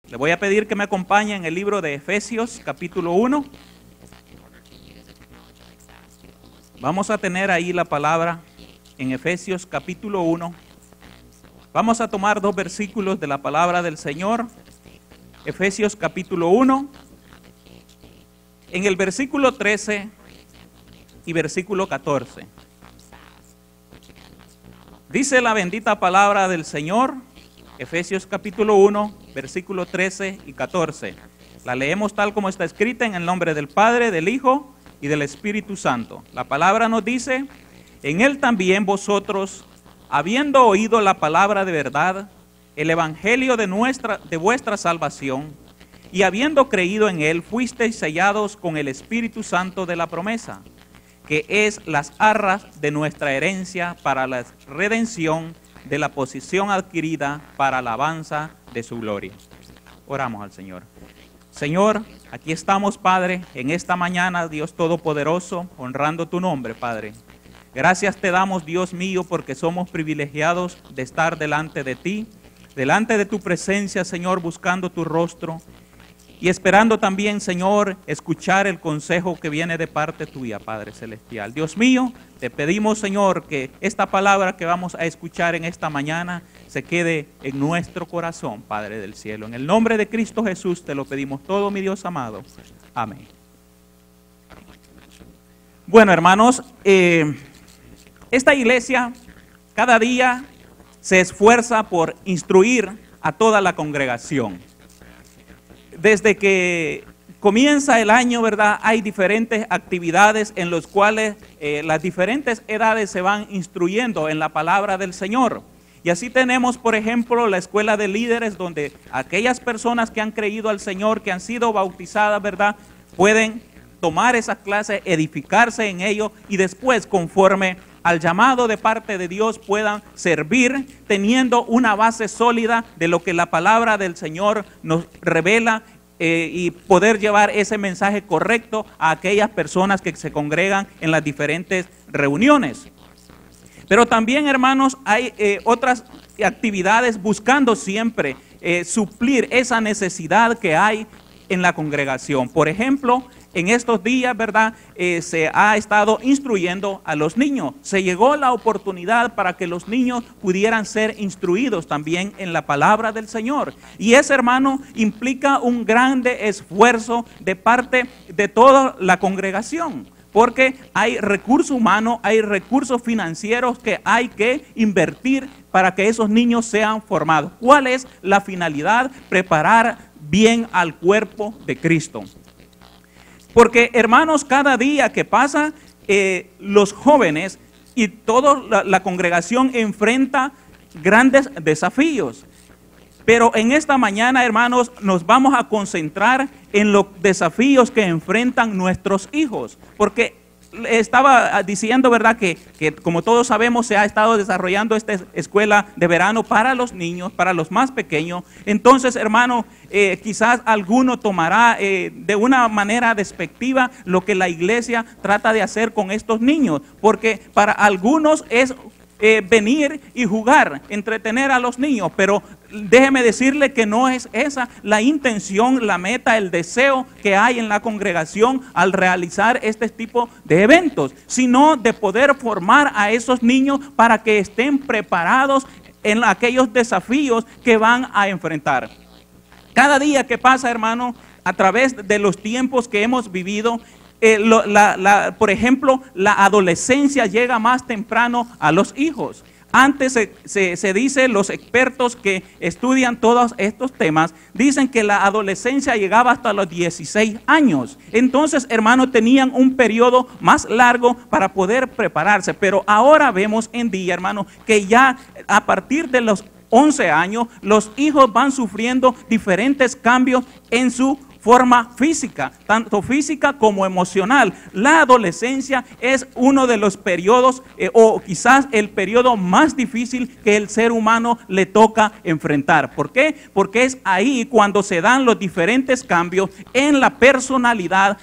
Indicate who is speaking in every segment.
Speaker 1: Le voy a pedir que me acompañe en el libro de Efesios, capítulo 1. Vamos a tener ahí la palabra en Efesios, capítulo 1. Vamos a tomar 2 versículos de la palabra del Señor. Efesios, capítulo 1. En el versículo 13 y versículo 14. Dice la bendita palabra del Señor, Efesios capítulo 1, versículo 13 y 14. La leemos tal como está escrita en el nombre del Padre, del Hijo y del Espíritu Santo. La palabra nos dice: en él también vosotros, habiendo oído la palabra de verdad, el evangelio de vuestra salvación, y habiendo creído en él, fuisteis sellados con el Espíritu Santo de la promesa, que es las arras de nuestra herencia para la redención de la posesión adquirida para alabanza de su gloria. Oramos al Señor. Señor, aquí estamos, Padre, en esta mañana, Dios Todopoderoso, honrando tu nombre, Padre. Gracias te damos, Dios mío, porque somos privilegiados de estar delante de ti, delante de tu presencia, Señor, buscando tu rostro y esperando también, Señor, escuchar el consejo que viene de parte tuya, Padre Celestial. Dios mío, te pedimos, Señor, que esta palabra que vamos a escuchar en esta mañana se quede en nuestro corazón, Padre del cielo. En el nombre de Cristo Jesús te lo pedimos todo, mi Dios amado. Amén. Bueno, hermanos, esta iglesia cada día se esfuerza por instruir a toda la congregación. Desde que comienza el año, ¿verdad? Hay diferentes actividades en las cuales las diferentes edades se van instruyendo en la palabra del Señor. Y así tenemos, por ejemplo, la escuela de líderes, donde aquellas personas que han creído al Señor, que han sido bautizadas, ¿verdad?, pueden tomar esas clases, edificarse en ello y después, conforme al llamado de parte de Dios, puedan servir teniendo una base sólida de lo que la palabra del Señor nos revela y poder llevar ese mensaje correcto a aquellas personas que se congregan en las diferentes reuniones. Pero también, hermanos, hay otras actividades buscando siempre suplir esa necesidad que hay en la congregación. Por ejemplo, en estos días, ¿verdad?, se ha estado instruyendo a los niños. Se llegó la oportunidad para que los niños pudieran ser instruidos también en la palabra del Señor. Y ese, hermano, implica un grande esfuerzo de parte de toda la congregación, porque hay recursos humanos, hay recursos financieros que hay que invertir para que esos niños sean formados. ¿Cuál es la finalidad? Preparar bien al cuerpo de Cristo. Porque, hermanos, cada día que pasa, los jóvenes y toda la congregación enfrenta grandes desafíos. Pero en esta mañana, hermanos, nos vamos a concentrar en los desafíos que enfrentan nuestros hijos. Porque estaba diciendo, ¿verdad?, que como todos sabemos se ha estado desarrollando esta escuela de verano para los niños, para los más pequeños. Entonces, hermano, quizás alguno tomará de una manera despectiva lo que la iglesia trata de hacer con estos niños, porque para algunos es venir y jugar, entretener a los niños, pero déjeme decirle que no es esa la intención, la meta, el deseo que hay en la congregación al realizar este tipo de eventos, sino de poder formar a esos niños para que estén preparados en aquellos desafíos que van a enfrentar. Cada día que pasa, hermano, a través de los tiempos que hemos vivido, por ejemplo, la adolescencia llega más temprano a los hijos. Antes se dice, los expertos que estudian todos estos temas, dicen que la adolescencia llegaba hasta los 16 años. Entonces, hermanos, tenían un periodo más largo para poder prepararse. Pero ahora vemos en día, hermanos, que ya a partir de los 11 años, los hijos van sufriendo diferentes cambios en su forma física, tanto física como emocional. La adolescencia es uno de los periodos o quizás el periodo más difícil que el ser humano le toca enfrentar. ¿Por qué? Porque es ahí cuando se dan los diferentes cambios en la personalidad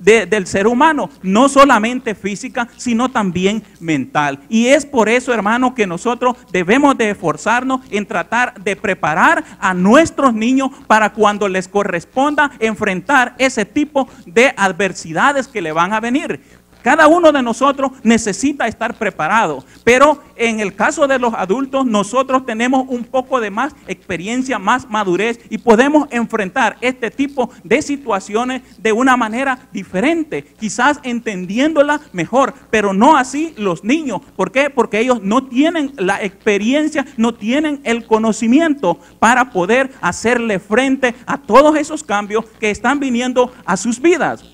Speaker 1: del ser humano, no solamente física, sino también mental. Y es por eso, hermano, que nosotros debemos de esforzarnos en tratar de preparar a nuestros niños para cuando les corresponda enfrentar ese tipo de adversidades que le van a venir. Cada uno de nosotros necesita estar preparado, pero en el caso de los adultos, nosotros tenemos un poco de más experiencia, más madurez y podemos enfrentar este tipo de situaciones de una manera diferente, quizás entendiéndola mejor, pero no así los niños. ¿Por qué? Porque ellos no tienen la experiencia, no tienen el conocimiento para poder hacerle frente a todos esos cambios que están viniendo a sus vidas.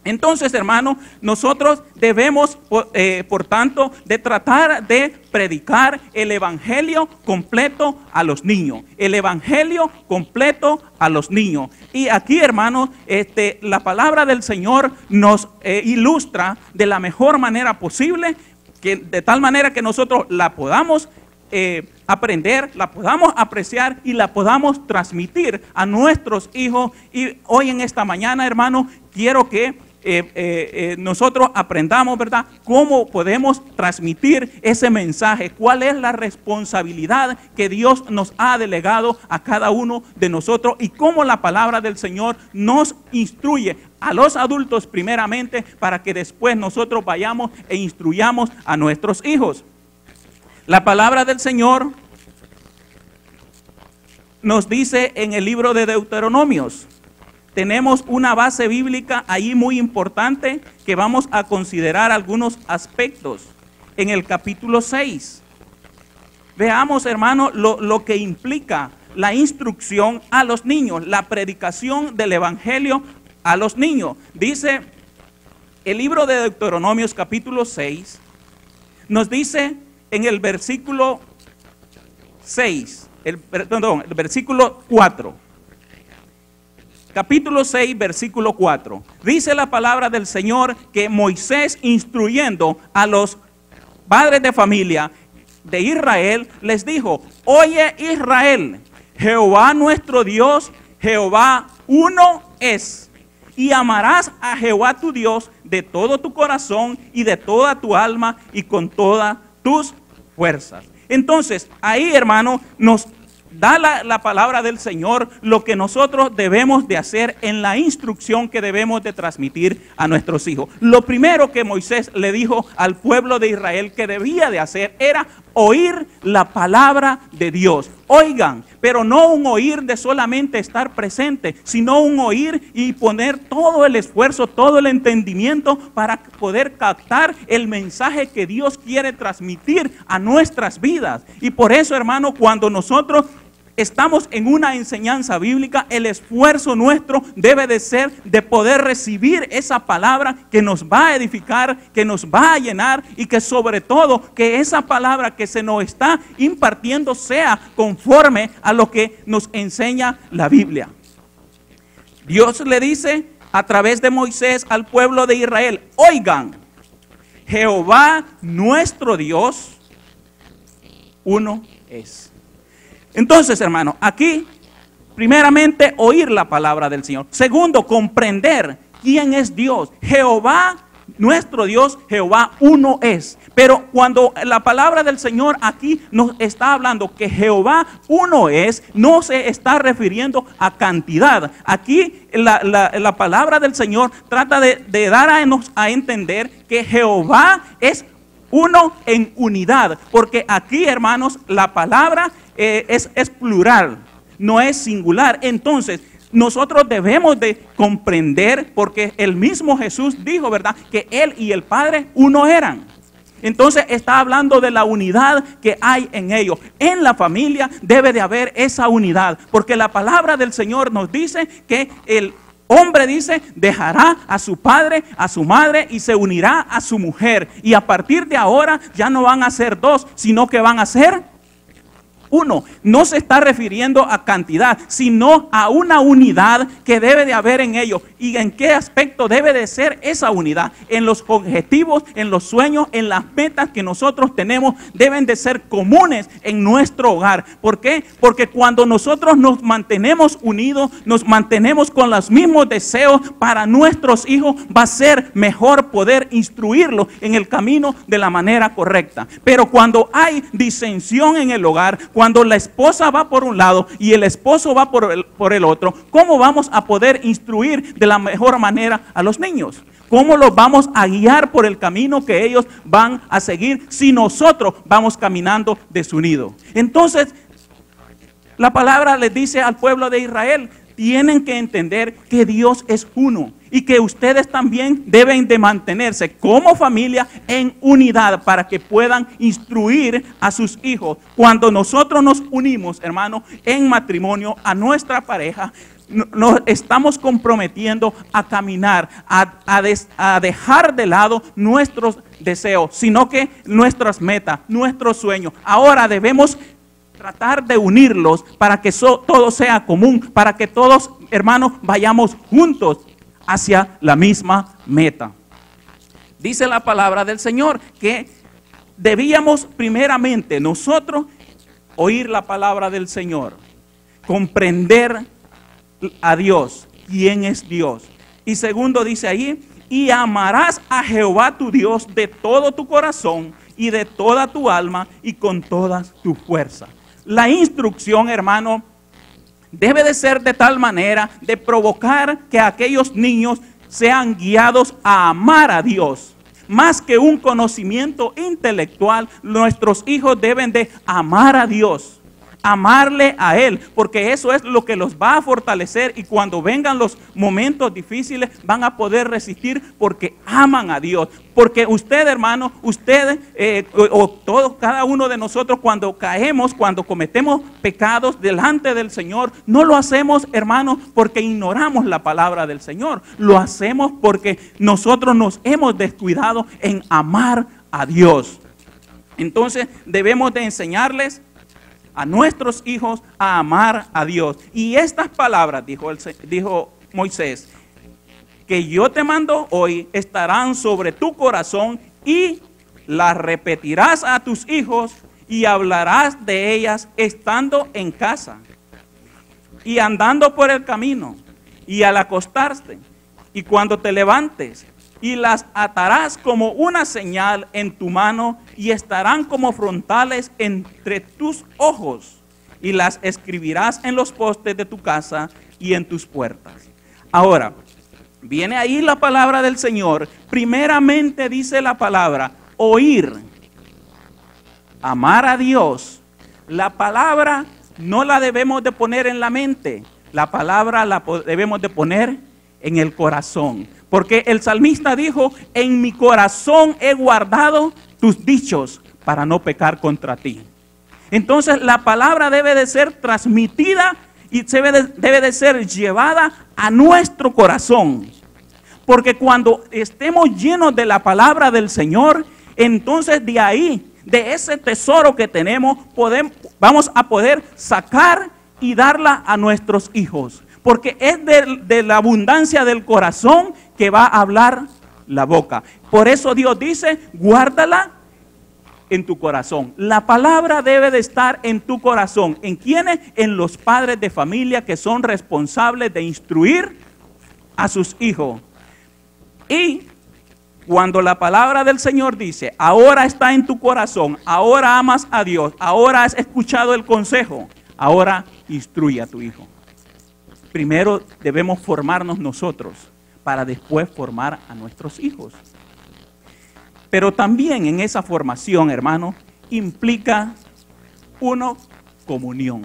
Speaker 1: Entonces, hermano, nosotros debemos, por tanto, de tratar de predicar el evangelio completo a los niños. El evangelio completo a los niños. Y aquí, hermano, la palabra del Señor nos ilustra de la mejor manera posible, de tal manera que nosotros la podamos aprender, la podamos apreciar y la podamos transmitir a nuestros hijos. Y hoy en esta mañana, hermano, quiero que nosotros aprendamos, ¿verdad?, cómo podemos transmitir ese mensaje, cuál es la responsabilidad que Dios nos ha delegado a cada uno de nosotros y cómo la palabra del Señor nos instruye a los adultos primeramente para que después nosotros vayamos e instruyamos a nuestros hijos. La palabra del Señor nos dice en el libro de Deuteronomios. Tenemos una base bíblica ahí muy importante que vamos a considerar algunos aspectos. En el capítulo 6, veamos, hermano, lo que implica la instrucción a los niños, la predicación del evangelio a los niños. Dice el libro de Deuteronomios capítulo 6, nos dice en el versículo 6, el versículo 4. Capítulo 6, versículo 4. Dice la palabra del Señor que Moisés, instruyendo a los padres de familia de Israel, les dijo: oye Israel, Jehová nuestro Dios, Jehová uno es. Y amarás a Jehová tu Dios de todo tu corazón y de toda tu alma y con todas tus fuerzas. Entonces, ahí, hermano, nos da la palabra del Señor lo que nosotros debemos de hacer en la instrucción que debemos de transmitir a nuestros hijos. Lo primero que Moisés le dijo al pueblo de Israel que debía de hacer era oír la palabra de Dios. Oigan, pero no un oír de solamente estar presente, sino un oír y poner todo el esfuerzo, todo el entendimiento para poder captar el mensaje que Dios quiere transmitir a nuestras vidas. Y por eso, hermano, cuando nosotros estamos en una enseñanza bíblica, el esfuerzo nuestro debe de ser de poder recibir esa palabra que nos va a edificar, que nos va a llenar y que sobre todo que esa palabra que se nos está impartiendo sea conforme a lo que nos enseña la Biblia. Dios le dice a través de Moisés al pueblo de Israel: oigan, Jehová nuestro Dios uno es. Entonces, hermano, aquí, primeramente, oír la palabra del Señor. Segundo, comprender quién es Dios. Jehová, nuestro Dios, Jehová uno es. Pero cuando la palabra del Señor aquí nos está hablando que Jehová uno es, no se está refiriendo a cantidad. Aquí la palabra del Señor trata de darnos a entender que Jehová es uno en unidad. Porque aquí, hermanos, la palabra es plural, no es singular. Entonces, nosotros debemos de comprender, porque el mismo Jesús dijo, ¿verdad?, que Él y el Padre uno eran. Entonces está hablando de la unidad que hay en ellos. En la familia debe de haber esa unidad, porque la palabra del Señor nos dice que el hombre, dice, dejará a su padre, a su madre y se unirá a su mujer. Y a partir de ahora ya no van a ser dos, sino que van a ser Uno, no se está refiriendo a cantidad, sino a una unidad que debe de haber en ellos. ¿Y en qué aspecto debe de ser esa unidad? En los objetivos, en los sueños, en las metas que nosotros tenemos, deben de ser comunes en nuestro hogar. ¿Por qué? Porque cuando nosotros nos mantenemos unidos, nos mantenemos con los mismos deseos para nuestros hijos, va a ser mejor poder instruirlos en el camino de la manera correcta. Pero cuando hay disensión en el hogar, cuando la esposa va por un lado y el esposo va por el otro, ¿cómo vamos a poder instruir de la mejor manera a los niños? ¿Cómo los vamos a guiar por el camino que ellos van a seguir si nosotros vamos caminando desunidos? Entonces, la palabra les dice al pueblo de Israel, tienen que entender que Dios es uno y que ustedes también deben de mantenerse como familia en unidad para que puedan instruir a sus hijos. Cuando nosotros nos unimos, hermanos, en matrimonio a nuestra pareja, nos estamos comprometiendo a caminar, a dejar de lado nuestros deseos, sino que nuestras metas, nuestros sueños. Ahora debemos tratar de unirlos para que todo sea común, para que todos, hermanos, vayamos juntos hacia la misma meta. Dice la palabra del Señor que debíamos primeramente nosotros oír la palabra del Señor, comprender a Dios, quién es Dios. Y segundo dice ahí, y amarás a Jehová tu Dios de todo tu corazón y de toda tu alma y con todas tus fuerzas. La instrucción, hermano, debe de ser de tal manera de provocar que aquellos niños sean guiados a amar a Dios. Más que un conocimiento intelectual, nuestros hijos deben de amar a Dios, amarle a Él, porque eso es lo que los va a fortalecer y cuando vengan los momentos difíciles van a poder resistir porque aman a Dios. Porque usted, hermano, cada uno de nosotros cuando caemos, cuando cometemos pecados delante del Señor, no lo hacemos, hermano, porque ignoramos la palabra del Señor. Lo hacemos porque nosotros nos hemos descuidado en amar a Dios. Entonces debemos de enseñarles a nuestros hijos a amar a Dios. Y estas palabras, dijo Moisés, que yo te mando hoy, estarán sobre tu corazón y las repetirás a tus hijos y hablarás de ellas estando en casa y andando por el camino y al acostarte y cuando te levantes, y las atarás como una señal en tu mano y estarán como frontales entre tus ojos y las escribirás en los postes de tu casa y en tus puertas. Ahora, viene ahí la palabra del Señor. Primeramente dice la palabra, oír, amar a Dios. La palabra no la debemos de poner en la mente, la palabra la debemos de poner en el corazón. Porque el salmista dijo, en mi corazón he guardado tus dichos para no pecar contra ti. Entonces la palabra debe de ser transmitida y debe de ser llevada a nuestro corazón. Porque cuando estemos llenos de la palabra del Señor, entonces de ahí, de ese tesoro que tenemos, vamos a poder sacar y darla a nuestros hijos. Porque es de la abundancia del corazón que va a hablar la boca. Por eso Dios dice, guárdala en tu corazón. La palabra debe de estar en tu corazón. ¿En quiénes? En los padres de familia que son responsables de instruir a sus hijos. Y cuando la palabra del Señor dice, ahora está en tu corazón, ahora amas a Dios, ahora has escuchado el consejo, ahora instruye a tu hijo. Primero debemos formarnos nosotros para después formar a nuestros hijos. Pero también en esa formación, hermano, implica comunión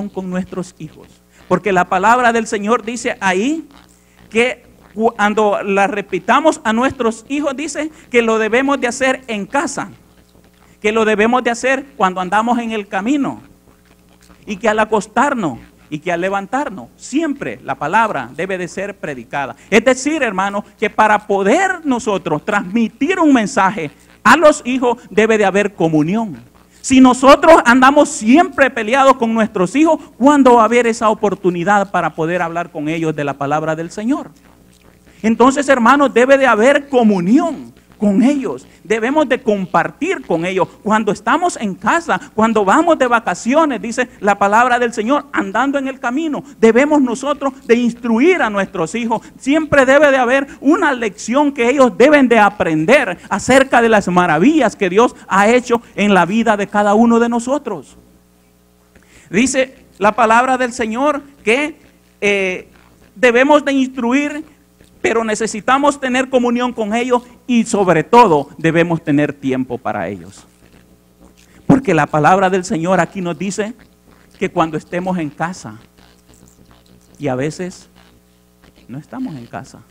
Speaker 1: con nuestros hijos. Porque la palabra del Señor dice ahí que cuando la repitamos a nuestros hijos, dice que lo debemos de hacer en casa, que lo debemos de hacer cuando andamos en el camino y que al acostarnos y que al levantarnos, siempre la palabra debe de ser predicada. Es decir, hermano, que para poder nosotros transmitir un mensaje a los hijos debe de haber comunión. Si nosotros andamos siempre peleados con nuestros hijos, ¿cuándo va a haber esa oportunidad para poder hablar con ellos de la palabra del Señor? Entonces, hermanos, debe de haber comunión con ellos. Debemos de compartir con ellos. Cuando estamos en casa, cuando vamos de vacaciones, dice la palabra del Señor, andando en el camino, debemos nosotros de instruir a nuestros hijos. Siempre debe de haber una lección que ellos deben de aprender acerca de las maravillas que Dios ha hecho en la vida de cada uno de nosotros. Dice la palabra del Señor que debemos de instruir, pero necesitamos tener comunión con ellos y sobre todo debemos tener tiempo para ellos. Porque la palabra del Señor aquí nos dice que cuando estemos en casa, y a veces no estamos en casa.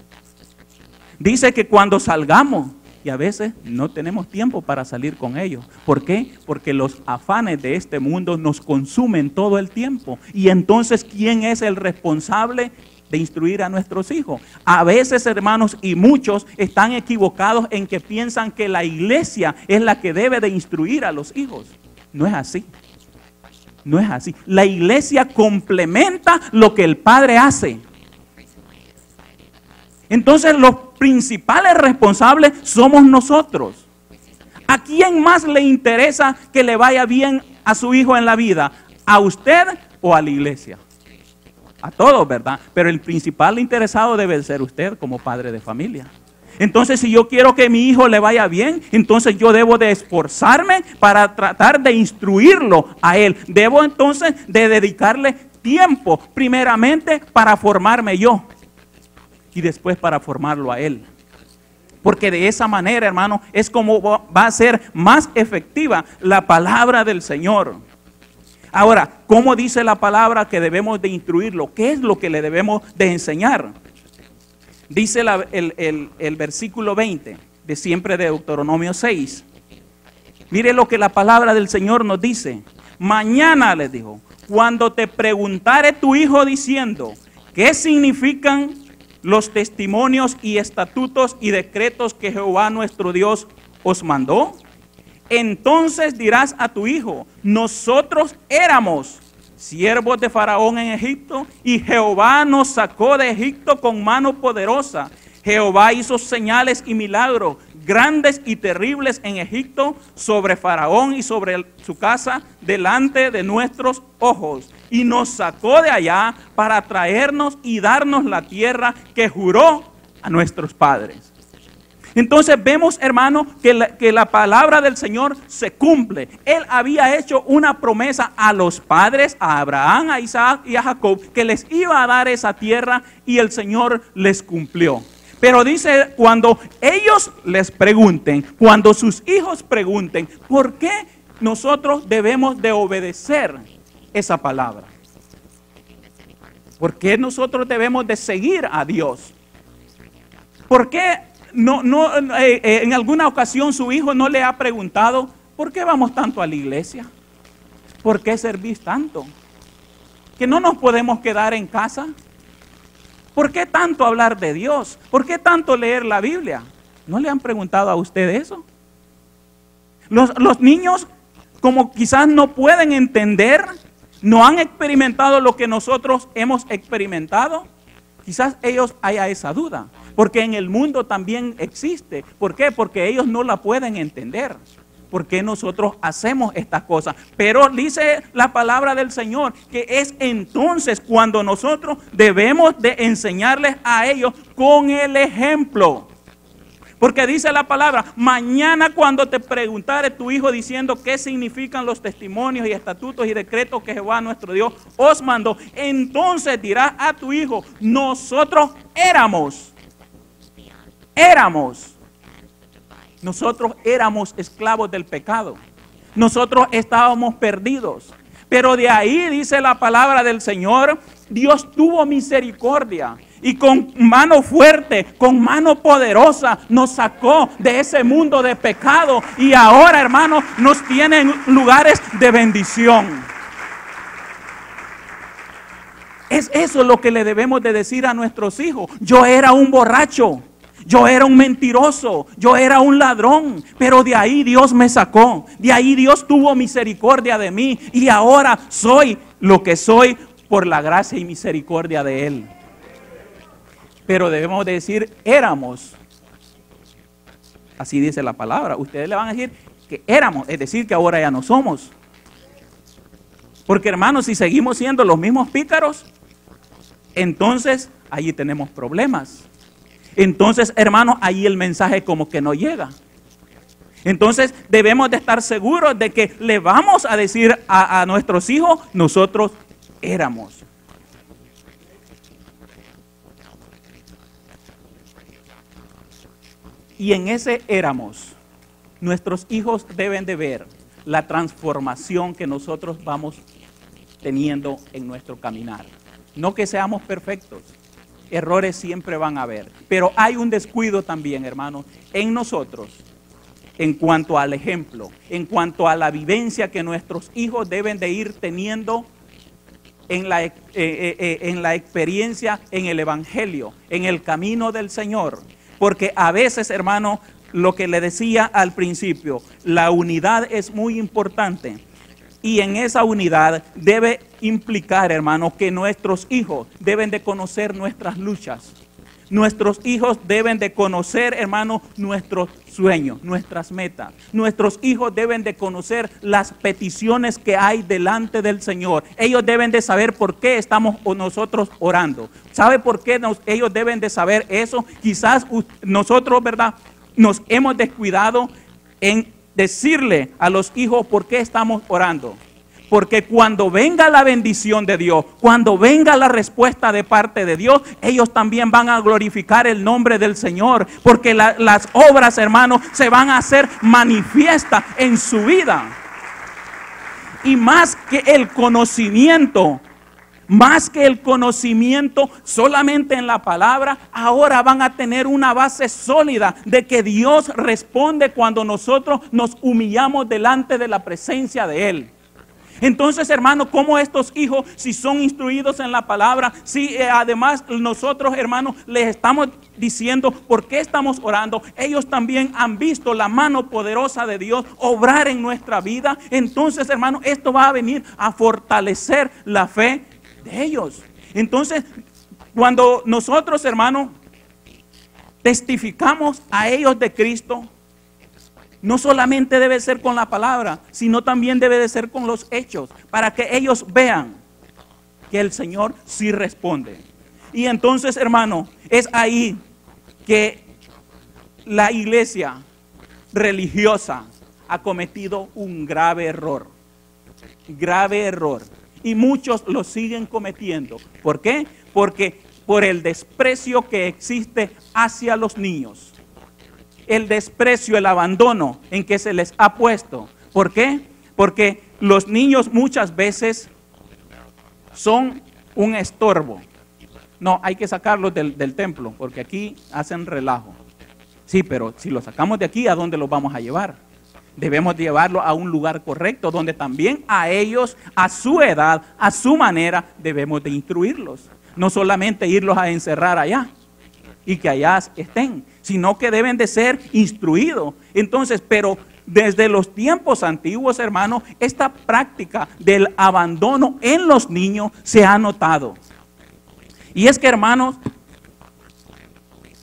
Speaker 1: Dice que cuando salgamos, y a veces no tenemos tiempo para salir con ellos. ¿Por qué? Porque los afanes de este mundo nos consumen todo el tiempo. Y entonces, ¿quién es el responsable de instruir a nuestros hijos? A veces, hermanos, y muchos están equivocados en que piensan que la iglesia es la que debe de instruir a los hijos. No es así. No es así. La iglesia complementa lo que el Padre hace. Entonces, los principales responsables somos nosotros. ¿A quién más le interesa que le vaya bien a su hijo en la vida? ¿A usted o a la iglesia? A todos, ¿verdad? Pero el principal interesado debe ser usted como padre de familia. Entonces, si yo quiero que mi hijo le vaya bien, entonces yo debo de esforzarme para tratar de instruirlo a él. Debo entonces de dedicarle tiempo, primeramente para formarme yo y después para formarlo a él. Porque de esa manera, hermano, es como va a ser más efectiva la palabra del Señor. Ahora, ¿cómo dice la palabra que debemos de instruirlo? ¿Qué es lo que le debemos de enseñar? Dice el versículo 20 de siempre de Deuteronomio 6. Mire lo que la palabra del Señor nos dice. Mañana, les dijo, cuando te preguntare tu hijo diciendo, ¿qué significan los testimonios y estatutos y decretos que Jehová nuestro Dios os mandó? Entonces dirás a tu hijo, nosotros éramos siervos de Faraón en Egipto y Jehová nos sacó de Egipto con mano poderosa. Jehová hizo señales y milagros grandes y terribles en Egipto sobre Faraón y sobre su casa delante de nuestros ojos. Y nos sacó de allá para traernos y darnos la tierra que juró a nuestros padres. Entonces vemos, hermano, que la palabra del Señor se cumple. Él había hecho una promesa a los padres, a Abraham, a Isaac y a Jacob, que les iba a dar esa tierra y el Señor les cumplió. Pero dice, cuando ellos les pregunten, cuando sus hijos pregunten, ¿por qué nosotros debemos de obedecer esa palabra? ¿Por qué nosotros debemos de seguir a Dios? ¿Por qué en alguna ocasión su hijo no le ha preguntado, ¿por qué vamos tanto a la iglesia? ¿Por qué servís tanto? ¿Que no nos podemos quedar en casa? ¿Por qué tanto hablar de Dios? ¿Por qué tanto leer la Biblia? ¿No le han preguntado a usted eso? Los niños, como quizás no pueden entender, no han experimentado lo que nosotros hemos experimentado, quizás ellos haya esa duda. Porque en el mundo también existe. ¿Por qué? Porque ellos no la pueden entender. ¿Por qué nosotros hacemos estas cosas? Pero dice la palabra del Señor que es entonces cuando nosotros debemos de enseñarles a ellos con el ejemplo. Porque dice la palabra, mañana cuando te preguntare tu hijo diciendo qué significan los testimonios y estatutos y decretos que Jehová nuestro Dios os mandó, entonces dirás a tu hijo, nosotros éramos esclavos del pecado. Nosotros estábamos perdidos. Pero de ahí dice la palabra del Señor, Dios tuvo misericordia y con mano fuerte, con mano poderosa nos sacó de ese mundo de pecado y ahora, hermanos, nos tiene en lugares de bendición. Es eso lo que le debemos de decir a nuestros hijos. Yo era un borracho. Yo era un mentiroso, yo era un ladrón, pero de ahí Dios me sacó, de ahí Dios tuvo misericordia de mí y ahora soy lo que soy por la gracia y misericordia de Él. Pero debemos decir, éramos. Así dice la palabra. Ustedes le van a decir que éramos, es decir, que ahora ya no somos. Porque hermanos, si seguimos siendo los mismos pícaros, entonces allí tenemos problemas. Entonces, hermanos, ahí el mensaje como que no llega. Entonces debemos de estar seguros de que le vamos a decir a nuestros hijos, nosotros éramos. Y en ese éramos, nuestros hijos deben de ver la transformación que nosotros vamos teniendo en nuestro caminar. No que seamos perfectos, errores siempre van a haber, pero hay un descuido también, hermanos, en nosotros, en cuanto al ejemplo, en cuanto a la vivencia que nuestros hijos deben de ir teniendo en la experiencia, en el evangelio, en el camino del Señor. Porque a veces, hermano, lo que le decía al principio, la unidad es muy importante. Y en esa unidad debe implicar, hermano, que nuestros hijos deben de conocer nuestras luchas. Nuestros hijos deben de conocer, hermano, nuestros sueños, nuestras metas. Nuestros hijos deben de conocer las peticiones que hay delante del Señor. Ellos deben de saber por qué estamos nosotros orando. ¿Sabe por qué ellos deben de saber eso? Quizás nosotros, ¿verdad?, nos hemos descuidado en decirle a los hijos por qué estamos orando. Porque cuando venga la bendición de Dios, cuando venga la respuesta de parte de Dios, ellos también van a glorificar el nombre del Señor. Porque las obras, hermanos, se van a hacer manifiestas en su vida. Y más que el conocimiento solamente en la palabra, ahora van a tener una base sólida de que Dios responde cuando nosotros nos humillamos delante de la presencia de Él. Entonces, hermano, como estos hijos, si son instruidos en la palabra, si además nosotros, hermanos, les estamos diciendo por qué estamos orando, ellos también han visto la mano poderosa de Dios obrar en nuestra vida. Entonces, hermano, esto va a venir a fortalecer la fe de ellos. Entonces, cuando nosotros, hermano, testificamos a ellos de Cristo, no solamente debe ser con la palabra, sino también debe de ser con los hechos, para que ellos vean que el Señor sí responde. Y entonces, hermano, es ahí que la iglesia religiosa ha cometido un grave error. Grave error. Y muchos lo siguen cometiendo. ¿Por qué? Porque por el desprecio que existe hacia los niños. El desprecio, el abandono en que se les ha puesto. ¿Por qué? Porque los niños muchas veces son un estorbo. No, hay que sacarlos del templo, porque aquí hacen relajo. Sí, pero si los sacamos de aquí, ¿a dónde los vamos a llevar? Debemos llevarlos a un lugar correcto, donde también a ellos, a su edad, a su manera, debemos de instruirlos. No solamente irlos a encerrar allá y que allá estén, sino que deben de ser instruidos. Entonces, pero desde los tiempos antiguos, hermanos, esta práctica del abandono en los niños se ha notado. Y es que, hermanos,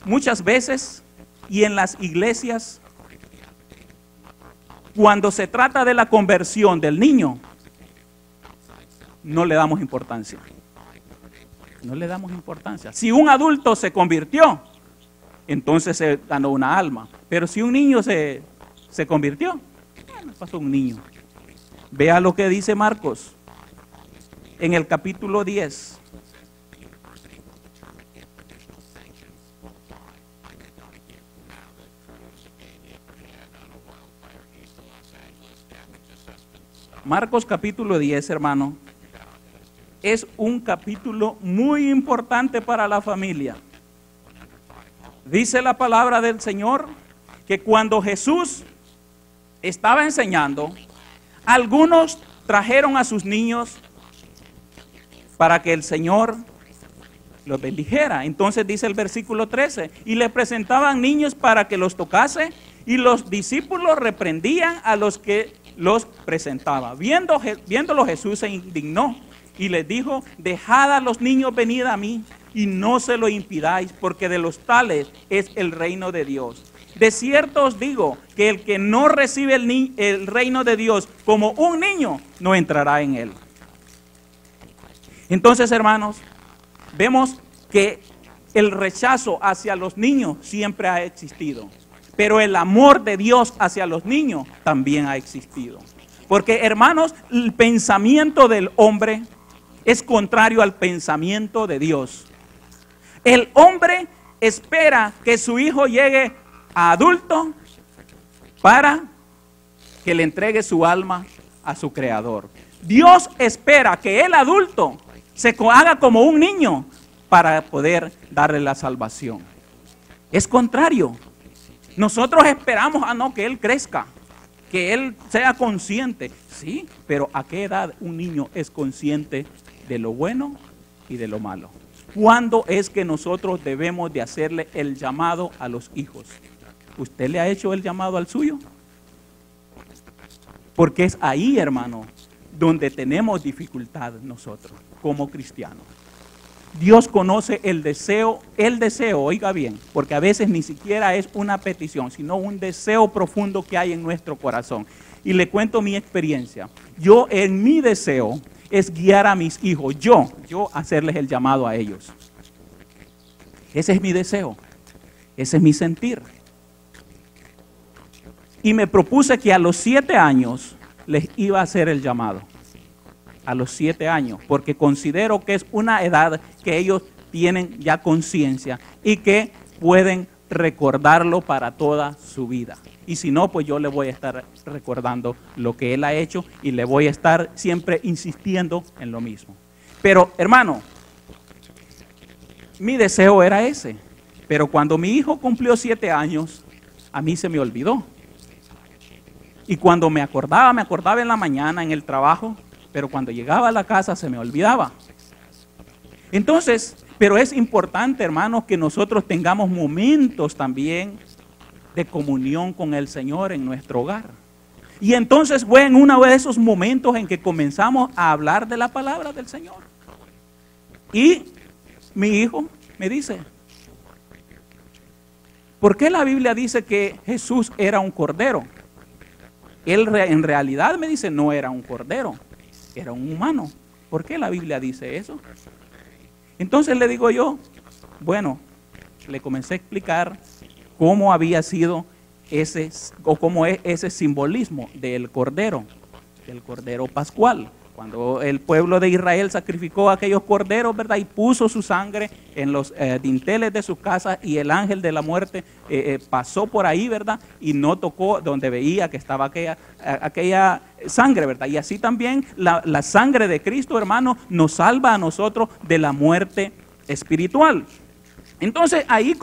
Speaker 1: muchas veces y en las iglesias, cuando se trata de la conversión del niño, no le damos importancia. No le damos importancia. Si un adulto se convirtió, entonces se ganó una alma. Pero si un niño se convirtió, no pasó un niño. Vea lo que dice Marcos en el capítulo 10. Marcos capítulo 10, hermano, es un capítulo muy importante para la familia. Dice la palabra del Señor que cuando Jesús estaba enseñando, algunos trajeron a sus niños para que el Señor los bendijera. Entonces dice el versículo 13, y le presentaban niños para que los tocase, y los discípulos reprendían a los que los presentaba. Viéndolo Jesús se indignó y les dijo, dejad a los niños venir a mí y no se lo impidáis, porque de los tales es el reino de Dios. De cierto os digo que el que no recibe el reino de Dios como un niño, no entrará en él. Entonces, hermanos, vemos que el rechazo hacia los niños siempre ha existido, pero el amor de Dios hacia los niños también ha existido. Porque, hermanos, el pensamiento del hombre es contrario al pensamiento de Dios. El hombre espera que su hijo llegue a adulto para que le entregue su alma a su creador. Dios espera que el adulto se haga como un niño para poder darle la salvación. Es contrario. Nosotros esperamos que él crezca, que él sea consciente. Sí, pero ¿a qué edad un niño es consciente de lo bueno y de lo malo? ¿Cuándo es que nosotros debemos de hacerle el llamado a los hijos? ¿Usted le ha hecho el llamado al suyo? Porque es ahí, hermano, donde tenemos dificultad nosotros, como cristianos. Dios conoce el deseo, oiga bien, porque a veces ni siquiera es una petición, sino un deseo profundo que hay en nuestro corazón. Y le cuento mi experiencia. Yo en mi deseo es guiar a mis hijos, yo hacerles el llamado a ellos. Ese es mi deseo, ese es mi sentir. Y me propuse que a los 7 años les iba a hacer el llamado. A los 7 años, porque considero que es una edad que ellos tienen ya conciencia y que pueden recordarlo para toda su vida. Y si no, pues yo le voy a estar recordando lo que él ha hecho y le voy a estar siempre insistiendo en lo mismo. Pero, hermano, mi deseo era ese. Pero cuando mi hijo cumplió 7 años, a mí se me olvidó. Y cuando me acordaba en la mañana en el trabajo, pero cuando llegaba a la casa se me olvidaba. Entonces, pero es importante, hermanos, que nosotros tengamos momentos también de comunión con el Señor en nuestro hogar. Y entonces fue en uno de esos momentos en que comenzamos a hablar de la palabra del Señor. Y mi hijo me dice, ¿por qué la Biblia dice que Jesús era un cordero? Él en realidad me dice, no era un cordero, era un humano. ¿Por qué la Biblia dice eso? Entonces le digo yo, bueno, le comencé a explicar cómo había sido cómo es ese simbolismo del cordero pascual. Cuando el pueblo de Israel sacrificó a aquellos corderos, ¿verdad? Y puso su sangre en los dinteles de sus casas y el ángel de la muerte pasó por ahí, ¿verdad? Y no tocó donde veía que estaba aquella sangre, ¿verdad? Y así también la sangre de Cristo, hermano, nos salva a nosotros de la muerte espiritual. Entonces ahí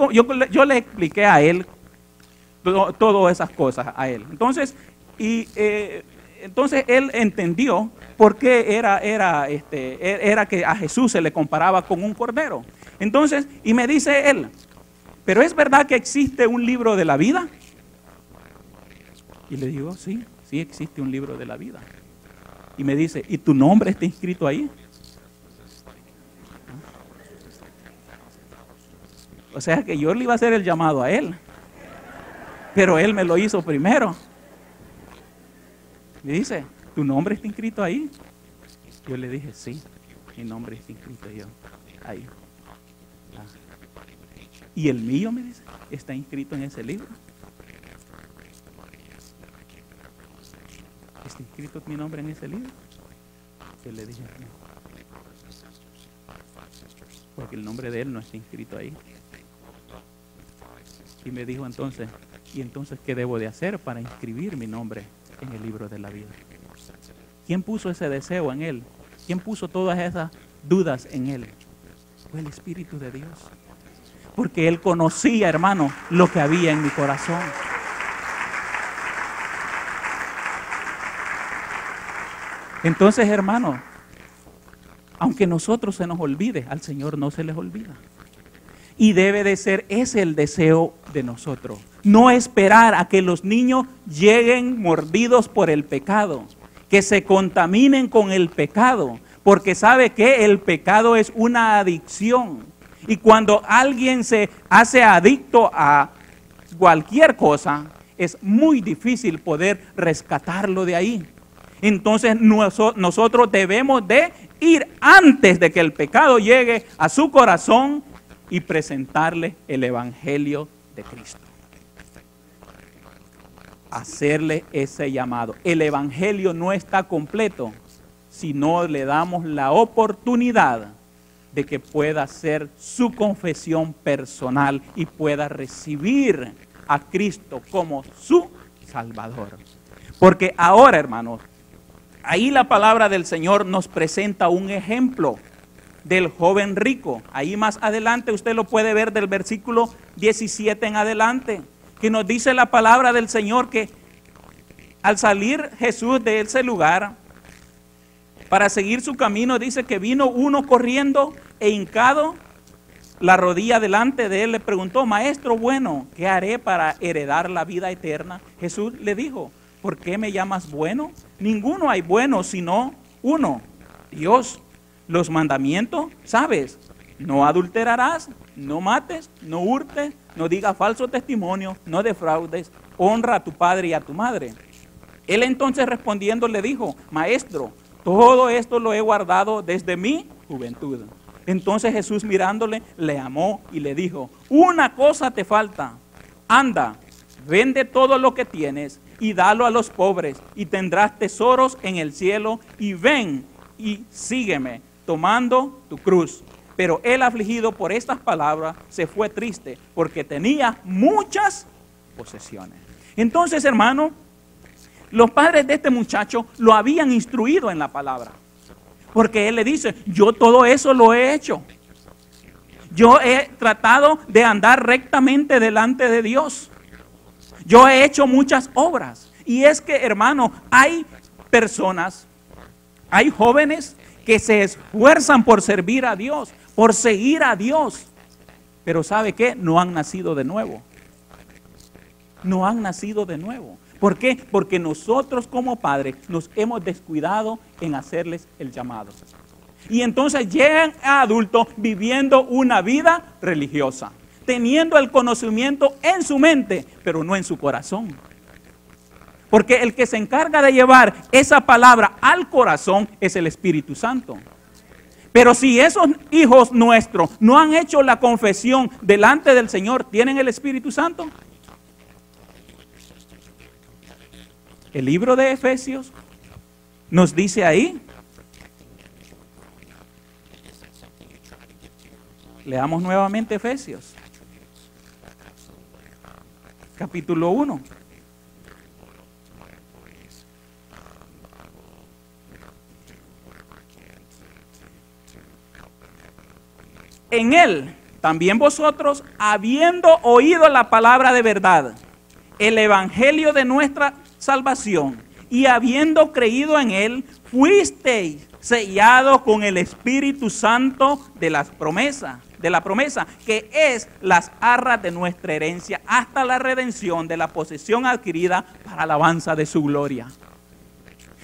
Speaker 1: yo le expliqué a él todas esas cosas a él. Entonces él entendió por qué era que a Jesús se le comparaba con un cordero. Entonces, y me dice él, ¿pero es verdad que existe un libro de la vida? Y le digo, sí existe un libro de la vida. Y me dice, ¿y tu nombre está inscrito ahí? O sea que yo le iba a hacer el llamado a él, pero él me lo hizo primero. Me dice, ¿tu nombre está inscrito ahí? Yo le dije, sí, mi nombre está inscrito ahí. ¿Y el mío? Me dice, ¿está inscrito en ese libro? ¿Está inscrito mi nombre en ese libro? Yo le dije, no, porque el nombre de él no está inscrito ahí. Y me dijo entonces, ¿y entonces qué debo de hacer para inscribir mi nombre en el libro de la vida? ¿Quién puso ese deseo en él? ¿Quién puso todas esas dudas en él? Fue el Espíritu de Dios. Porque él conocía, hermano, lo que había en mi corazón. Entonces, hermano, Aunque nosotros se nos olvide, al Señor no se les olvida. Y debe de ser ese el deseo de nosotros. No esperar a que los niños lleguen mordidos por el pecado, que se contaminen con el pecado, porque sabe que el pecado es una adicción. Y cuando alguien se hace adicto a cualquier cosa, es muy difícil poder rescatarlo de ahí. Entonces nosotros debemos de ir antes de que el pecado llegue a su corazón y presentarle el Evangelio de Cristo. Hacerle ese llamado. El Evangelio no está completo si no le damos la oportunidad de que pueda hacer su confesión personal y pueda recibir a Cristo como su Salvador. Porque ahora, hermanos, ahí la palabra del Señor nos presenta un ejemplo del joven rico. Ahí más adelante usted lo puede ver del versículo 17 en adelante, que nos dice la palabra del Señor que al salir Jesús de ese lugar para seguir su camino, dice que vino uno corriendo e hincado la rodilla delante de él, le preguntó: Maestro bueno, ¿qué haré para heredar la vida eterna? Jesús le dijo: ¿por qué me llamas bueno? Ninguno hay bueno sino uno, Dios. Los mandamientos, ¿sabes? No adulterarás, no mates, no hurtes, no digas falso testimonio, no defraudes, honra a tu padre y a tu madre. Él entonces respondiendo le dijo: Maestro, todo esto lo he guardado desde mi juventud. Entonces Jesús mirándole, le amó y le dijo: una cosa te falta, anda, vende todo lo que tienes y dalo a los pobres y tendrás tesoros en el cielo, y ven y sígueme, tomando tu cruz. Pero él, afligido por estas palabras, se fue triste porque tenía muchas posesiones. Entonces, hermano, los padres de este muchacho lo habían instruido en la palabra, porque él le dice: yo todo eso lo he hecho. Yo he tratado de andar rectamente delante de Dios. Yo he hecho muchas obras. Y es que, hermano, hay personas, hay jóvenes que se esfuerzan por servir a Dios, por seguir a Dios. Pero ¿sabe qué? No han nacido de nuevo. No han nacido de nuevo. ¿Por qué? Porque nosotros como padres nos hemos descuidado en hacerles el llamado. Y entonces llegan a adultos viviendo una vida religiosa, teniendo el conocimiento en su mente, pero no en su corazón. Porque el que se encarga de llevar esa palabra al corazón es el Espíritu Santo. Pero si esos hijos nuestros no han hecho la confesión delante del Señor, ¿tienen el Espíritu Santo? El libro de Efesios nos dice ahí, leamos nuevamente Efesios, capítulo 1. En él, también vosotros, habiendo oído la palabra de verdad, el evangelio de nuestra salvación, y habiendo creído en él, fuisteis sellados con el Espíritu Santo de la promesa, que es las arras de nuestra herencia, hasta la redención de la posesión adquirida para alabanza de su gloria.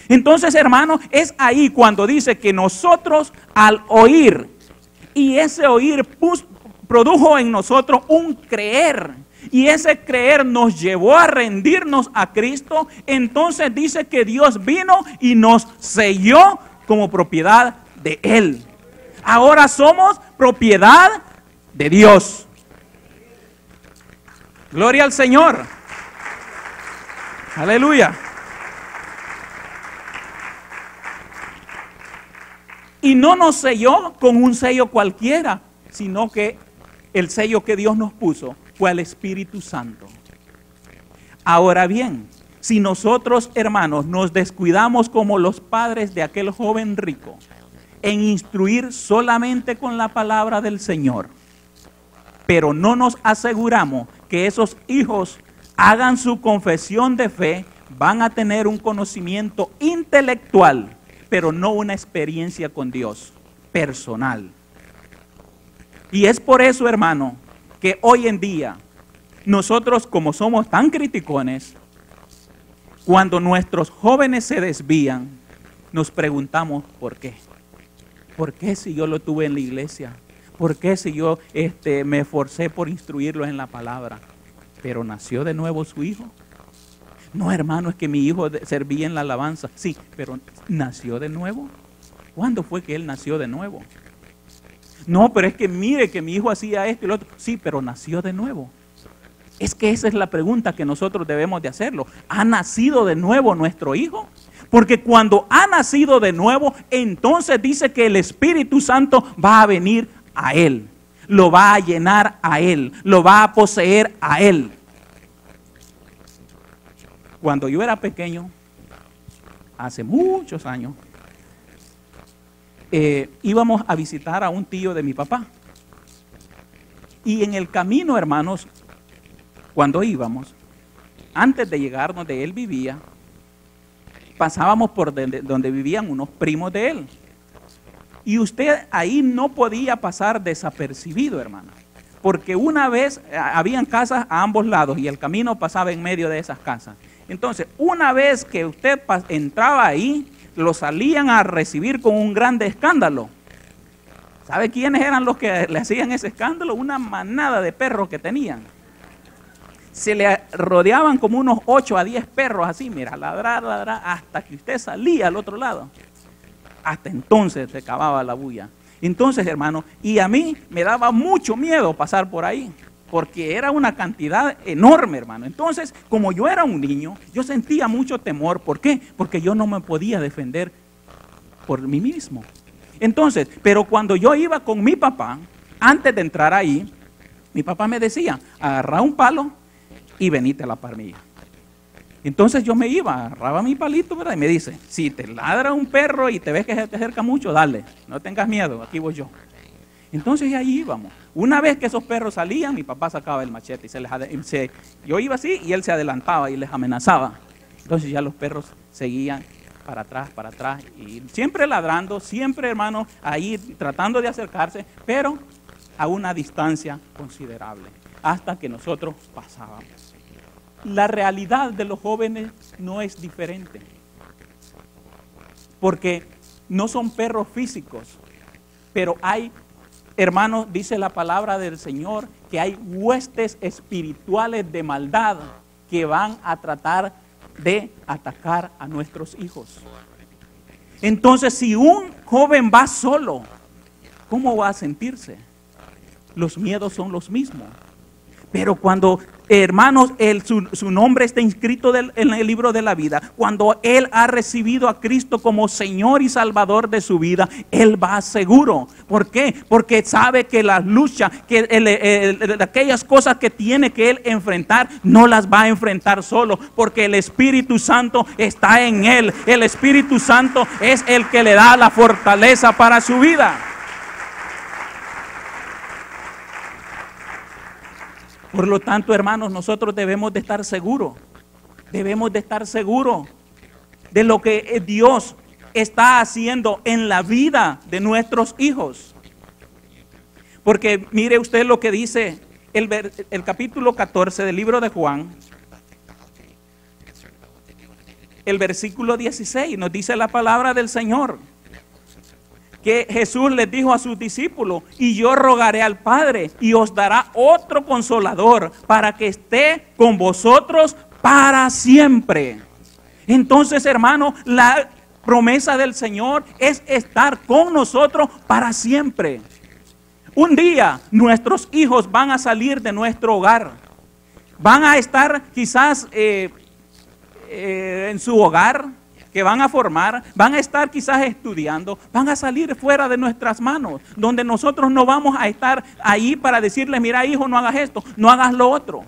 Speaker 1: Entonces, hermanos, es ahí cuando dice que nosotros al oír, y ese oír produjo en nosotros un creer, y ese creer nos llevó a rendirnos a Cristo. Entonces dice que Dios vino y nos selló como propiedad de Él. Ahora somos propiedad de Dios. Gloria al Señor. Aleluya. Y no nos selló con un sello cualquiera, sino que el sello que Dios nos puso fue el Espíritu Santo. Ahora bien, si nosotros, hermanos, nos descuidamos como los padres de aquel joven rico en instruir solamente con la palabra del Señor, pero no nos aseguramos que esos hijos hagan su confesión de fe, van a tener un conocimiento intelectual, pero no una experiencia con Dios. personal. Y es por eso, hermano, que hoy en día nosotros, como somos tan criticones, cuando nuestros jóvenes se desvían, nos preguntamos ¿por qué? ¿Por qué si yo lo tuve en la iglesia? ¿Por qué si yo me esforcé por instruirlos en la palabra? Pero nació de nuevo su hijo. No, hermano, es que mi hijo servía en la alabanza. Sí, pero nació de nuevo. ¿Cuándo fue que él nació de nuevo? No, pero es que mire que mi hijo hacía esto y lo otro. Sí, pero nació de nuevo. Es que esa es la pregunta que nosotros debemos de hacerlo. ¿Ha nacido de nuevo nuestro hijo? Porque cuando ha nacido de nuevo, entonces dice que el Espíritu Santo va a venir a él. Lo va a llenar a él. Lo va a poseer a él. Cuando yo era pequeño, hace muchos años, íbamos a visitar a un tío de mi papá. Y en el camino, hermanos, cuando íbamos, antes de llegar donde él vivía, pasábamos por donde vivían unos primos de él. Y usted ahí no podía pasar desapercibido, hermano. Porque una vez habían casas a ambos lados y el camino pasaba en medio de esas casas. Entonces, una vez que usted entraba ahí, lo salían a recibir con un grande escándalo. ¿Sabe quiénes eran los que le hacían ese escándalo? Una manada de perros que tenían. Se le rodeaban como unos 8 a 10 perros así, mira, ladrar, hasta que usted salía al otro lado. Hasta entonces se acababa la bulla. Entonces, hermano, y a mí me daba mucho miedo pasar por ahí, porque era una cantidad enorme, hermano. Entonces, como yo era un niño, yo sentía mucho temor. ¿Por qué? Porque yo no me podía defender por mí mismo. Entonces, pero cuando yo iba con mi papá, antes de entrar ahí, mi papá me decía, agarra un palo y venite a la par mía. Entonces yo me iba, agarraba mi palito, ¿verdad? Y me dice, si te ladra un perro y te ves que se te acerca mucho, dale, no tengas miedo, aquí voy yo. Entonces ahí íbamos. Una vez que esos perros salían, mi papá sacaba el machete y yo iba así y él se adelantaba y les amenazaba. Entonces ya los perros seguían para atrás y siempre ladrando, siempre, hermano, ahí tratando de acercarse, pero a una distancia considerable, hasta que nosotros pasábamos. La realidad de los jóvenes no es diferente, porque no son perros físicos, pero hay, hermanos, dice la palabra del Señor, que hay huestes espirituales de maldad que van a tratar de atacar a nuestros hijos. Entonces, si un joven va solo, ¿cómo va a sentirse? Los miedos son los mismos. Pero cuando, hermanos, su nombre está inscrito en el libro de la vida, cuando él ha recibido a Cristo como Señor y Salvador de su vida, él va seguro. ¿Por qué? Porque sabe que las luchas, que aquellas cosas que tiene que él enfrentar, no las va a enfrentar solo, porque el Espíritu Santo está en él. El Espíritu Santo es el que le da la fortaleza para su vida. Por lo tanto, hermanos, nosotros debemos de estar seguros. Debemos de estar seguros de lo que Dios está haciendo en la vida de nuestros hijos. Porque mire usted lo que dice el capítulo 14 del libro de Juan. El versículo 16 nos dice la palabra del Señor. Que Jesús les dijo a sus discípulos, y yo rogaré al Padre y os dará otro consolador para que esté con vosotros para siempre. Entonces, hermano, la promesa del Señor es estar con nosotros para siempre. Un día nuestros hijos van a salir de nuestro hogar, van a estar quizás en su hogar, que van a formar, van a estar quizás estudiando, van a salir fuera de nuestras manos, donde nosotros no vamos a estar ahí para decirles, mira hijo, no hagas esto, no hagas lo otro.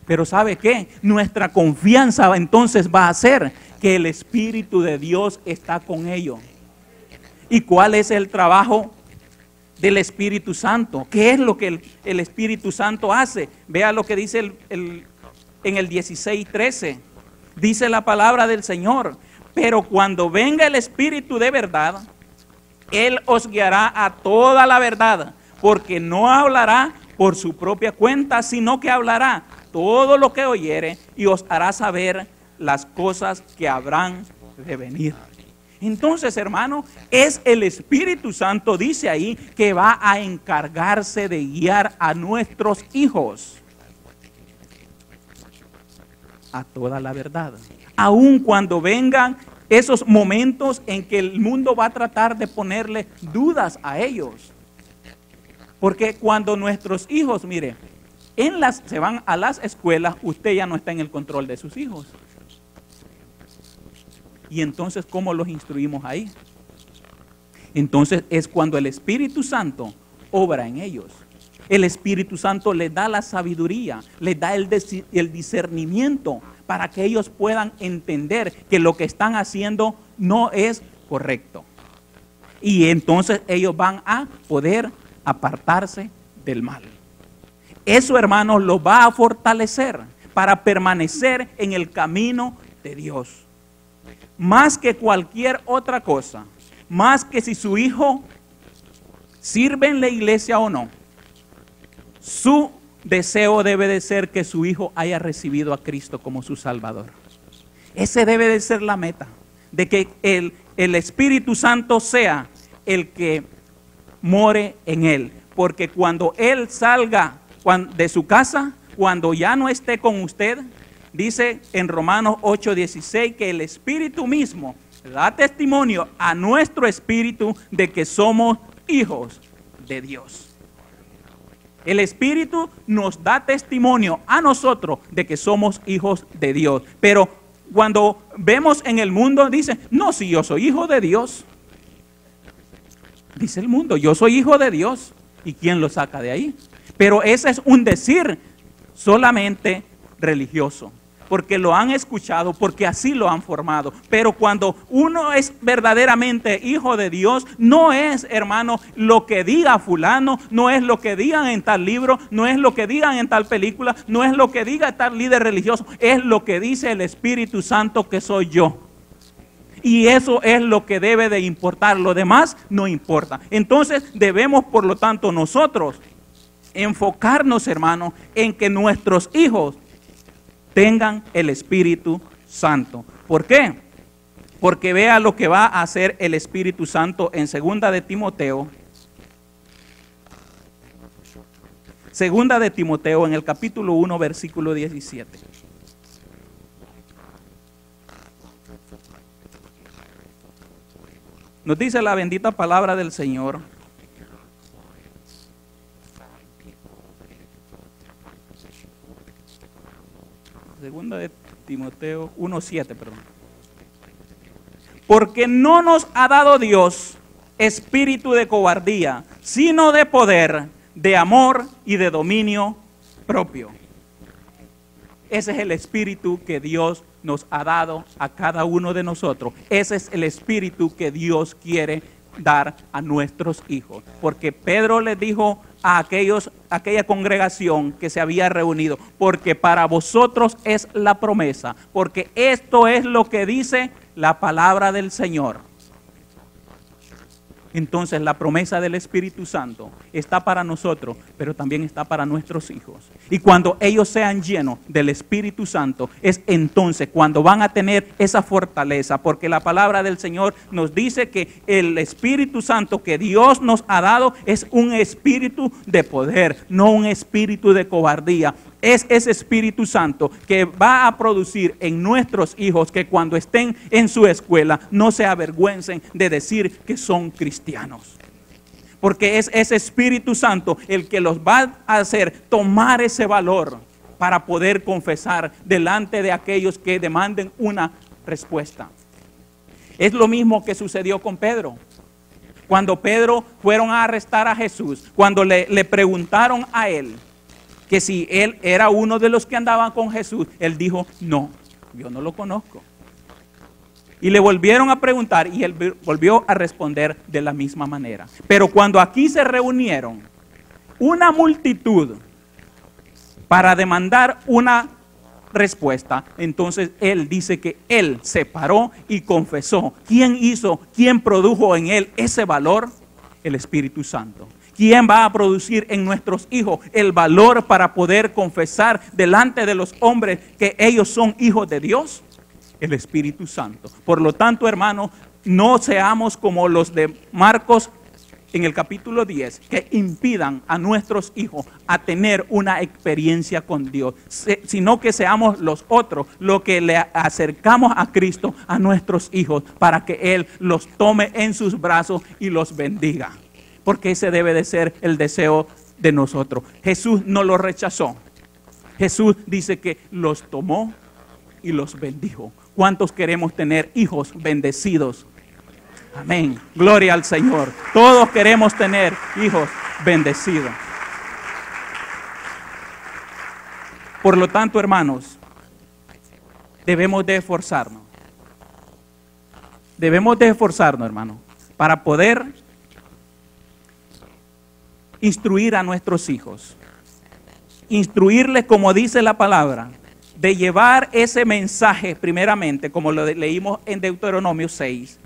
Speaker 1: Pero ¿sabe qué? Nuestra confianza entonces va a ser que el Espíritu de Dios está con ellos. ¿Y cuál es el trabajo del Espíritu Santo? ¿Qué es lo que el Espíritu Santo hace? Vea lo que dice en el 16:13. Dice la palabra del Señor, pero cuando venga el Espíritu de verdad, Él os guiará a toda la verdad, porque no hablará por su propia cuenta, sino que hablará todo lo que oyere y os hará saber las cosas que habrán de venir. Entonces, hermano, es el Espíritu Santo, dice ahí, que va a encargarse de guiar a nuestros hijos a toda la verdad. Aun cuando vengan esos momentos en que el mundo va a tratar de ponerle dudas a ellos. Porque cuando nuestros hijos, mire, se van a las escuelas, usted ya no está en el control de sus hijos. Y entonces, ¿cómo los instruimos ahí? Entonces es cuando el Espíritu Santo obra en ellos. El Espíritu Santo les da la sabiduría, les da el discernimiento para que ellos puedan entender que lo que están haciendo no es correcto. Y entonces ellos van a poder apartarse del mal. Eso, hermanos, los va a fortalecer para permanecer en el camino de Dios. Más que cualquier otra cosa, más que si su hijo sirve en la iglesia o no, su deseo debe de ser que su hijo haya recibido a Cristo como su Salvador. Ese debe de ser la meta, de que el Espíritu Santo sea el que more en él. Porque cuando él salga de su casa, cuando ya no esté con usted, dice en Romanos 8:16 que el Espíritu mismo da testimonio a nuestro espíritu de que somos hijos de Dios. El Espíritu nos da testimonio a nosotros de que somos hijos de Dios. Pero cuando vemos en el mundo, dice, no, si yo soy hijo de Dios. Dice el mundo, yo soy hijo de Dios. ¿Y quién lo saca de ahí? Pero ese es un decir solamente religioso, porque lo han escuchado, porque así lo han formado. Pero cuando uno es verdaderamente hijo de Dios, no es, hermano, lo que diga fulano, no es lo que digan en tal libro, no es lo que digan en tal película, no es lo que diga tal líder religioso, es lo que dice el Espíritu Santo que soy yo. Y eso es lo que debe de importar, lo demás no importa. Entonces debemos, por lo tanto, nosotros enfocarnos, hermano, en que nuestros hijos tengan el Espíritu Santo. ¿Por qué? Porque vea lo que va a hacer el Espíritu Santo en 2 de Timoteo. 2 de Timoteo en el capítulo 1, versículo 17. Nos dice la bendita palabra del Señor. Segunda de Timoteo 1:7, perdón. Porque no nos ha dado Dios espíritu de cobardía, sino de poder, de amor y de dominio propio. Ese es el espíritu que Dios nos ha dado a cada uno de nosotros. Ese es el espíritu que Dios quiere dar a nuestros hijos. Porque Pedro les dijo a aquella congregación que se había reunido, porque para vosotros es la promesa, porque esto es lo que dice la palabra del Señor. Entonces la promesa del Espíritu Santo está para nosotros, pero también está para nuestros hijos. Y cuando ellos sean llenos del Espíritu Santo, es entonces cuando van a tener esa fortaleza, porque la palabra del Señor nos dice que el Espíritu Santo que Dios nos ha dado es un espíritu de poder, no un espíritu de cobardía. Es ese Espíritu Santo que va a producir en nuestros hijos que cuando estén en su escuela no se avergüencen de decir que son cristianos. Porque es ese Espíritu Santo el que los va a hacer tomar ese valor para poder confesar delante de aquellos que demanden una respuesta. Es lo mismo que sucedió con Pedro. Cuando Pedro fueron a arrestar a Jesús, cuando le preguntaron a él que si él era uno de los que andaban con Jesús, él dijo, no, yo no lo conozco. Y le volvieron a preguntar y él volvió a responder de la misma manera. Pero cuando aquí se reunieron una multitud para demandar una respuesta. Entonces él dice que él se paró y confesó. ¿Quién produjo en él ese valor? El Espíritu Santo. ¿Quién va a producir en nuestros hijos el valor para poder confesar delante de los hombres que ellos son hijos de Dios? El Espíritu Santo. Por lo tanto, hermanos, no seamos como los de Marcos en el capítulo 10, que impidan a nuestros hijos a tener una experiencia con Dios, sino que seamos los otros, los que le acercamos a Cristo a nuestros hijos para que Él los tome en sus brazos y los bendiga. Porque ese debe de ser el deseo de nosotros. Jesús no los rechazó. Jesús dice que los tomó y los bendijo. ¿Cuántos queremos tener hijos bendecidos? Amén. Gloria al Señor. Todos queremos tener hijos bendecidos. Por lo tanto, hermanos, debemos de esforzarnos. Debemos de esforzarnos, hermanos, para poder instruir a nuestros hijos. Instruirles, como dice la palabra, de llevar ese mensaje primeramente, como lo leímos en Deuteronomio 6,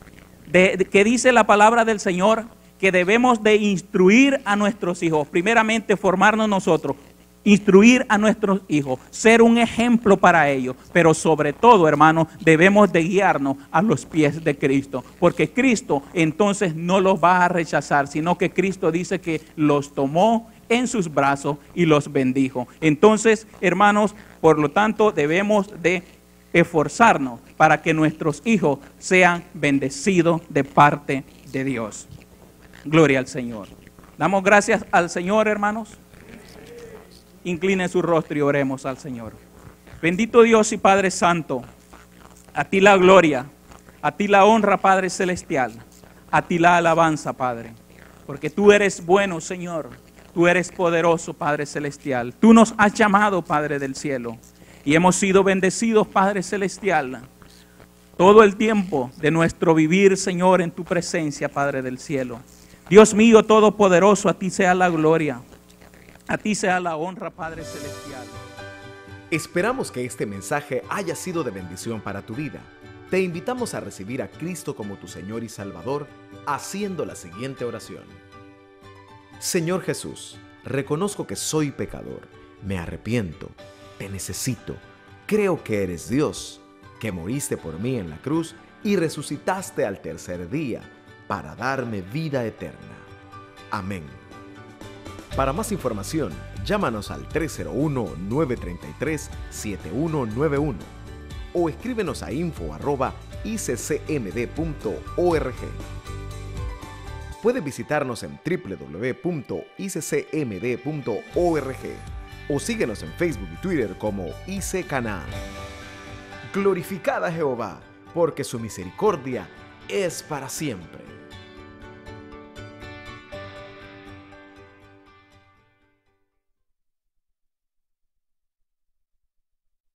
Speaker 1: que dice la palabra del Señor, que debemos de instruir a nuestros hijos, primeramente formarnos nosotros, instruir a nuestros hijos, ser un ejemplo para ellos, pero sobre todo, hermanos, debemos de guiarnos a los pies de Cristo, porque Cristo entonces no los va a rechazar, sino que Cristo dice que los tomó en sus brazos y los bendijo. Entonces, hermanos, por lo tanto, debemos de esforzarnos para que nuestros hijos sean bendecidos de parte de Dios. Gloria al Señor. Damos gracias al Señor, hermanos. Incline su rostro y oremos al Señor. Bendito Dios y Padre Santo, a ti la gloria, a ti la honra, Padre Celestial, a ti la alabanza, Padre, porque tú eres bueno, Señor, tú eres poderoso, Padre Celestial. Tú nos has llamado, Padre del cielo, y hemos sido bendecidos, Padre Celestial, todo el tiempo de nuestro vivir, Señor, en tu presencia, Padre del cielo. Dios mío todopoderoso, a ti sea la gloria. A ti sea la honra, Padre Celestial.
Speaker 2: Esperamos que este mensaje haya sido de bendición para tu vida. Te invitamos a recibir a Cristo como tu Señor y Salvador, haciendo la siguiente oración. Señor Jesús, reconozco que soy pecador, me arrepiento, te necesito, creo que eres Dios, que moriste por mí en la cruz y resucitaste al tercer día para darme vida eterna. Amén. Para más información, llámanos al 301-933-7191 o escríbenos a info@iccmd.org. Puede visitarnos en www.iccmd.org o síguenos en Facebook y Twitter como IC Canaán. Glorificad a Jehová, porque su misericordia es para siempre.